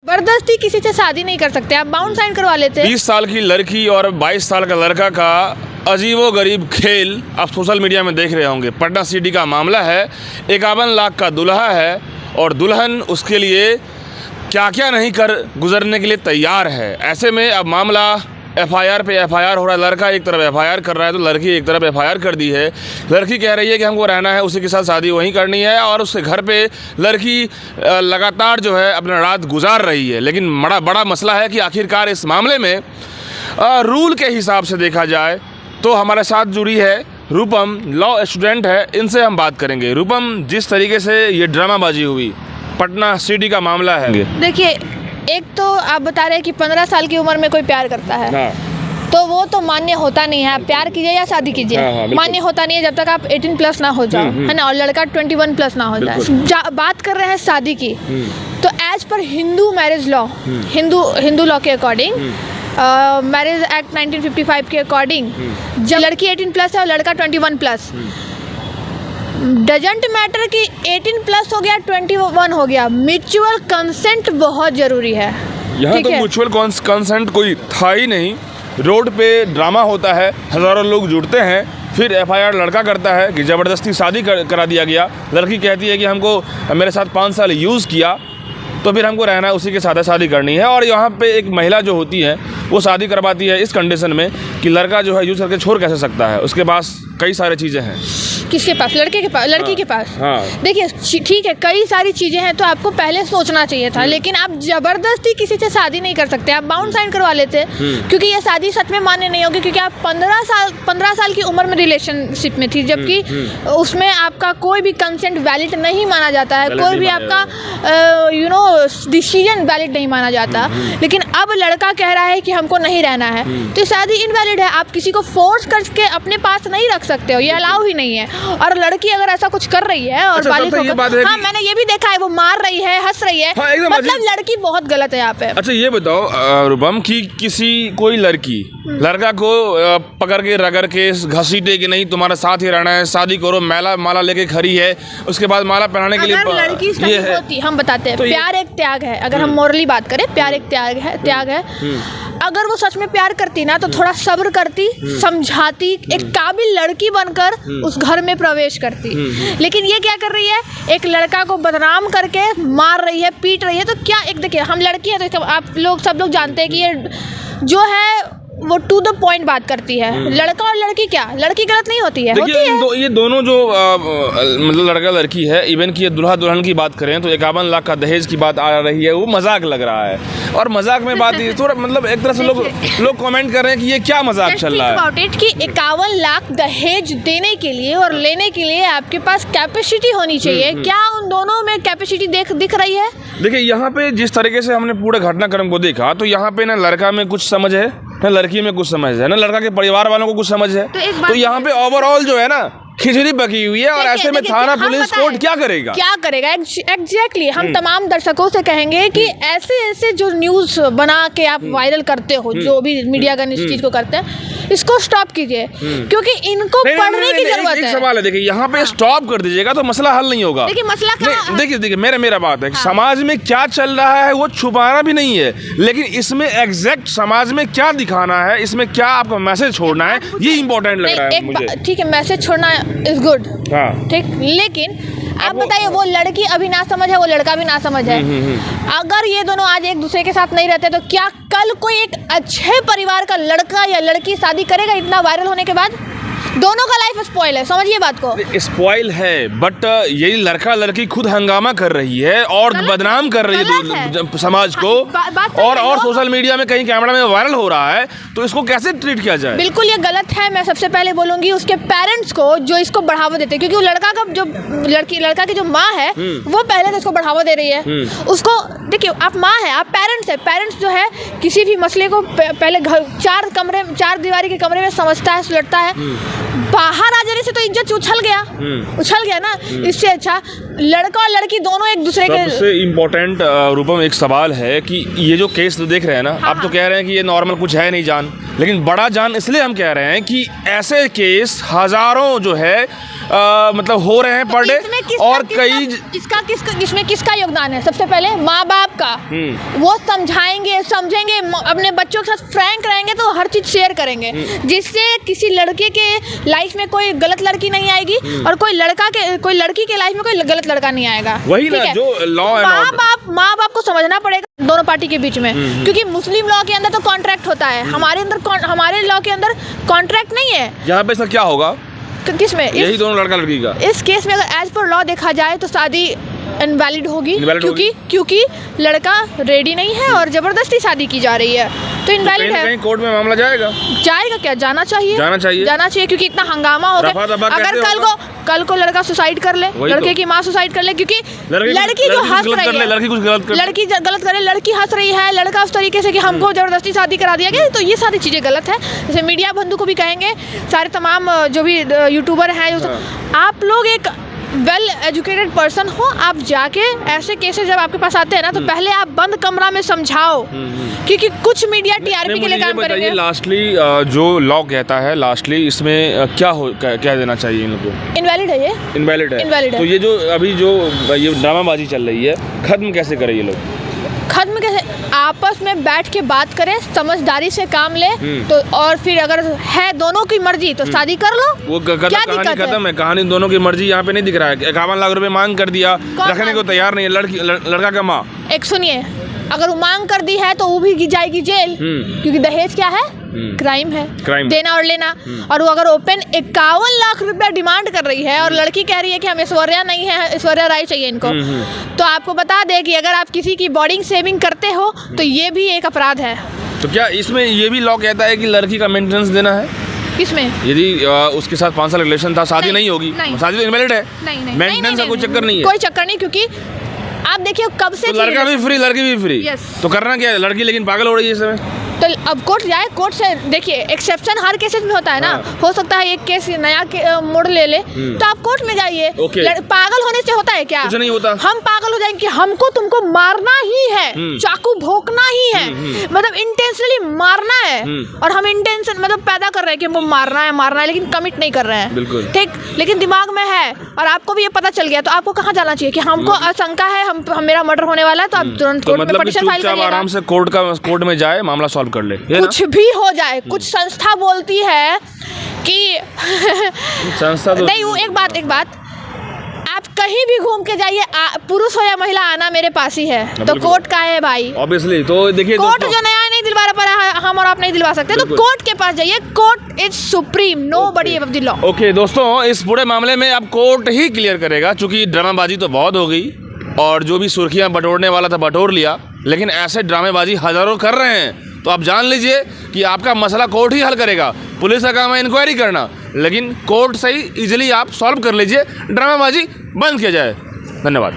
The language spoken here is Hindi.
जबरदस्ती किसी से शादी नहीं कर सकते, आप बाउंड साइन करवा लेते। 20 साल की लड़की और 22 साल का लड़का का अजीबो गरीब खेल आप सोशल मीडिया में देख रहे होंगे। पटना सिटी का मामला है। 51 लाख का दूल्हा है और दुल्हन उसके लिए क्या क्या नहीं कर गुजरने के लिए तैयार है। ऐसे में अब मामला FIR पे FIR हो रहा है। लड़का एक तरफ FIR कर रहा है तो लड़की एक तरफ FIR कर दी है। लड़की कह रही है कि हमको रहना है, उसी के साथ शादी वहीं करनी है और उसके घर पे लड़की लगातार जो है अपना रात गुजार रही है। लेकिन बड़ा मसला है कि आखिरकार इस मामले में रूल के हिसाब से देखा जाए तो हमारे साथ जुड़ी है रूपम, लॉ स्टूडेंट है। इनसे हम बात करेंगे। रूपम, जिस तरीके से ये ड्रामाबाजी हुई, पटना सिटी का मामला है। देखिए, एक तो आप बता रहे हैं कि 15 साल की उम्र में कोई प्यार करता है। हाँ। तो वो तो मान्य होता नहीं है। आप प्यार कीजिए या शादी कीजिए, हाँ, मान्य होता नहीं है जब तक आप 18+ ना हो जाओ, है ना, और लड़का 21+ ना हो जाए। बात कर रहे हैं शादी की, तो as per Hindu marriage law, Hindu law के अकॉर्डिंग, मैरिज एक्ट 1955 के अकॉर्डिंग, जब लड़की 18+ है और लड़का 21+, डजेंट मैटर कि 18+ हो गया 21 हो गया, म्यूचुअल कंसेंट बहुत ज़रूरी है। यहाँ तो म्यूचुअल कंसेंट कोई था ही नहीं। रोड पे ड्रामा होता है, हज़ारों लोग जुड़ते हैं, फिर FIR लड़का करता है कि ज़बरदस्ती शादी करा दिया गया। लड़की कहती है कि हमको मेरे साथ 5 साल यूज़ किया तो फिर हमको रहना है, उसी के साथ शादी करनी है। और यहाँ पे एक महिला जो होती है वो शादी करवाती है इस कंडीशन में कि लड़का जो है यूज़ करके छोड़ कैसे सकता है, उसके पास कई सारी चीज़ें हैं। किसके पास? लड़के के पास, लड़की के पास। हाँ। देखिए, ठीक है, कई सारी चीज़ें हैं तो आपको पहले सोचना चाहिए था, लेकिन आप ज़बरदस्ती किसी से शादी नहीं कर सकते। आप बाउंड साइन करवा लेते, क्योंकि ये शादी सच में मान्य नहीं होगी, क्योंकि आप 15 साल की उम्र में रिलेशनशिप में थी, जबकि उसमें आपका कोई भी कंसेंट वैलिड नहीं माना जाता है, कोई भी आपका डिसीजन वैलिड नहीं माना जाता। लेकिन अब लड़का कह रहा है कि हमको नहीं रहना है, तो शादी इनवैलिड है। आप किसी को फोर्स करके अपने पास नहीं रख सकते हो, ये अलाउ ही नहीं है। और लड़की अगर ऐसा कुछ कर रही है और बालिग होकर, हाँ, मैंने ये भी देखा है, वो मार रही है, हंस रही है, हाँ, मतलब लड़की बहुत गलत है यहाँ पे। अच्छा, ये बताओ रूपम कि कोई लड़की लड़का को पकड़ के रगड़ के घसीटे कि नहीं तुम्हारा साथ ही रहना है, शादी करो, माला लेके खड़ी है, उसके बाद माला पहनाने के लिए लड़की सही होती, हम बताते हैं, तो प्यार एक त्याग है। अगर हम मोरली बात करें, प्यार एक त्याग है। अगर वो सच में प्यार करती ना तो थोड़ा सब्र करती, समझाती, एक काबिल लड़की बनकर उस घर में प्रवेश करती। लेकिन ये क्या कर रही है, एक लड़का को बदनाम करके मार रही है, पीट रही है। तो क्या, एक देखिए, हम लड़की है तो आप लोग सब लोग जानते हैं कि ये जो है वो टू द पॉइंट बात करती है। लड़का और लड़की, क्या लड़की गलत नहीं होती है? ये दोनों जो मतलब लड़का लड़की है, इवन कि ये दूल्हा दुल्हन की बात करें तो 51 लाख का दहेज की बात आ रही है, वो मजाक लग रहा है। और मजाक में बात थोड़ा मतलब एक तरह से लोग कमेंट कर रहे हैं कि ये क्या मजाक चल रहा है। अबाउट इट कि 51 लाख दहेज देने के लिए और लेने के लिए आपके पास कैपेसिटी होनी चाहिए। क्या उन दोनों में कैपेसिटी दिख रही है? देखिए, यहाँ पे जिस तरीके से हमने पूरे घटनाक्रम को देखा तो यहाँ पे ना लड़का में कुछ समझ है, ना लड़की में कुछ समझ है, ना लड़का के परिवार वालों को कुछ समझ है। तो यहाँ पे ओवरऑल जो है ना खिचड़ी पकी हुई है। और ऐसे में थाना पुलिस कोर्ट क्या करेगा? एग्जैक्टली हम तमाम दर्शकों से कहेंगे कि ऐसे जो न्यूज़ बना के आप वायरल करते हो, जो भी मीडिया का इस चीज़ को करते हैं, इसको स्टॉप कीजिए, क्योंकि इनको पढ़ने की जरूरत है। एक सवाल है, देखिए, यहाँ पे स्टॉप कर दीजिएगा तो मसला हल नहीं होगा। देखिए, मसला क्या, देखिए मेरा बात है, समाज में क्या चल रहा है वो छुपाना भी नहीं है, लेकिन इसमें एग्जैक्ट समाज में क्या दिखाना है, इसमें क्या आपका मैसेज छोड़ना है, ये इम्पोर्टेंट लग रहा है मुझे। ठीक है, मैसेज छोड़ना इज गुड, ठीक, लेकिन आप बताइए, वो लड़की अभी ना समझ है, वो लड़का भी ना समझ है। अगर ये दोनों आज एक दूसरे के साथ नहीं रहते तो क्या कल कोई एक अच्छे परिवार का लड़का या लड़की शादी करेगा इतना वायरल होने के बाद? दोनों का लाइफ स्पॉइल है, समझिए बात को। स्पॉइल है, बट यही लड़का लड़की खुद हंगामा कर रही है और बदनाम कर रही है समाज को, और सोशल मीडिया में कहीं कैमरा में वायरल हो रहा है, तो इसको कैसे ट्रीट किया जाए? बिल्कुल ये गलत है। मैं सबसे पहले बोलूंगी उसके पेरेंट्स को जो इसको बढ़ावा देते हैं, क्योंकि वो लड़का की जो माँ है वो पहले से इसको बढ़ावा दे रही है। उसको देखिए, आप माँ है, आप पेरेंट्स है। पेरेंट्स जो है किसी भी मसले को पहले चार दीवारी के कमरे में समझता है, सुलझता है। बाहर आ जाने से तो इज्जत उछल गया ना। इससे अच्छा लड़का और लड़की दोनों एक दूसरे के। सबसे इम्पोर्टेंट रूपम एक सवाल है कि ये जो केस तो देख रहे हैं ना, आप तो कह रहे हैं कि ये नॉर्मल कुछ है नहीं जान, लेकिन बड़ा जान इसलिए हम कह रहे हैं कि ऐसे केस हजारों जो है मतलब हो रहे हैं पर डे, और कई इसमें किसका योगदान है? सबसे पहले माँ बाप का। वो समझाएंगे, समझेंगे, अपने बच्चों के साथ फ्रैंक रहेंगे तो हर चीज़ शेयर करेंगे, जिससे किसी लड़के के लाइफ में कोई गलत लड़की नहीं आएगी और कोई लड़की के लाइफ में कोई गलत लड़का नहीं आएगा। वही ना जो लॉ एंड ऑर्डर, माँ बाप को समझना पड़ेगा दोनों पार्टी के बीच में, क्योंकि मुस्लिम लॉ के अंदर तो कॉन्ट्रैक्ट होता है, हमारे लॉ के अंदर कॉन्ट्रैक्ट नहीं है। यहाँ पे सर क्या होगा? किसमें? यही दोनों लड़का लड़की का। इस केस में अगर एज पर लॉ देखा जाए तो शादी इनवैलिड होगी, क्योंकि लड़का रेडी नहीं है और जबरदस्ती शादी की जा रही है, तो इनवैलिड है। कहीं कोर्ट में मामला जाएगा क्या? जाना चाहिए, क्योंकि इतना हंगामा हो गया। अगर कल को लड़का सुसाइड कर ले, लड़के की माँ सुसाइड कर ले, क्योंकि लड़की जो हंस रही है, लड़की गलत करे, लड़की हंस रही है, लड़का उस तरीके से कि हमको जबरदस्ती शादी करा दिया गया, तो ये सारी चीज़ें गलत है। जैसे मीडिया बंधु को भी कहेंगे, सारे तमाम जो भी यूट्यूबर हैं, आप लोग एक वेल एजुकेटेड पर्सन हो, आप जाके ऐसे केसेस जब आपके पास आते हैं ना, तो पहले आप बंद कमरा में समझाओ, क्योंकि कुछ मीडिया टीआरपी के लिए काम करेंगे। लास्टली जो लॉ कहता है, लास्टली इसमें क्या देना चाहिए इन लोगों को? इनवैलिड है ये, इनवैलिड है। तो ये जो अभी जो ये ड्रामाबाजी चल रही है, खत्म कैसे करें ये लोग? खत्म कैसे? आपस में बैठ के बात करें, समझदारी से काम ले, तो और फिर अगर है दोनों की मर्जी तो शादी कर लो। वो कहानी खत्म है। कहानी दोनों की मर्जी यहाँ पे नहीं दिख रहा है। 51 लाख रुपए मांग कर दिया, रखने को तैयार नहीं है लड़का का माँ। एक सुनिए, अगर वो मांग कर दी है तो वो भी जाएगी जेल, क्योंकि दहेज क्या है? क्राइम है, देना और लेना। और वो अगर ओपन 51 लाख रुपया डिमांड कर रही है और लड़की कह रही है कि हम ऐश्वर्या नहीं है, ऐश्वर्या राय चाहिए इनको, तो आपको बता दें कि अगर आप किसी की बॉडी शेविंग करते हो तो ये भी एक अपराध है। तो क्या इसमें ये भी लॉ कहता है कि लड़की का मेंटेनेंस देना है? किसमें? यदि उसके साथ 5 साल रिलेशन था, शादी नहीं होगी, शादी तो इनवैलिड है, मेंटेनेंस का कोई चक्कर नहीं है। कोई चक्कर नहीं, क्योंकि आप देखिए कब से तो लड़का भी फ्री, लड़की भी फ्री। तो करना क्या है? लड़की लेकिन पागल हो रही है इस समय। तो अब कोर्ट जाए, कोर्ट से देखिए, एक्सेप्शन हर केसेस में होता है ना। हो सकता है एक केस नया मोड़ ले तो आप कोर्ट में जाइए। पागल होने से होता है क्या? कुछ नहीं होता। हम पागल हो जाएंगे कि हमको तुमको मारना ही है, चाकू भोंकना ही है, मतलब इंटेंशनली मारना है, और हम इंटेंशन मतलब पैदा कर रहे हैं कि हमको मारना है, लेकिन कमिट नहीं कर रहे हैं, ठीक, लेकिन दिमाग में है और आपको भी ये पता चल गया, तो आपको कहाँ जाना चाहिए कि हमको आशंका है, मेरा मर्डर होने वाला है, तो आप तुरंत कोर्ट में पिटीशन फाइल करिएगा। आराम से कोर्ट में जाए, मामला सॉल्व कर ले, कुछ भी हो जाए। कुछ संस्था बोलती है कि संस्था तो नहीं, वो एक बात आप कहीं भी घूम के जाइए, पुरुष हो या महिला, आना मेरे पास ही है, तो कोर्ट का है भाई, ऑब्वियसली। तो देखिए, कोर्ट जो न्याय नहीं दिलवा रहा, हम और आप नहीं दिलवा सकते, तो कोर्ट के पास जाइए, court is supreme, nobody above the law. Okay दोस्तों, इस पूरे मामले में अब कोर्ट ही क्लियर करेगा, क्योंकि ड्रामाबाजी तो बहुत हो गई और जो भी सुर्खियां बटोरने वाला था बटोर लिया, लेकिन ऐसे ड्रामेबाजी हजारों कर रहे हैं, तो आप जान लीजिए कि आपका मसला कोर्ट ही हल करेगा। पुलिस का काम है इंक्वायरी करना, लेकिन कोर्ट से ही इजीली आप सॉल्व कर लीजिए, ड्रामेबाजी बंद किया जाए। धन्यवाद।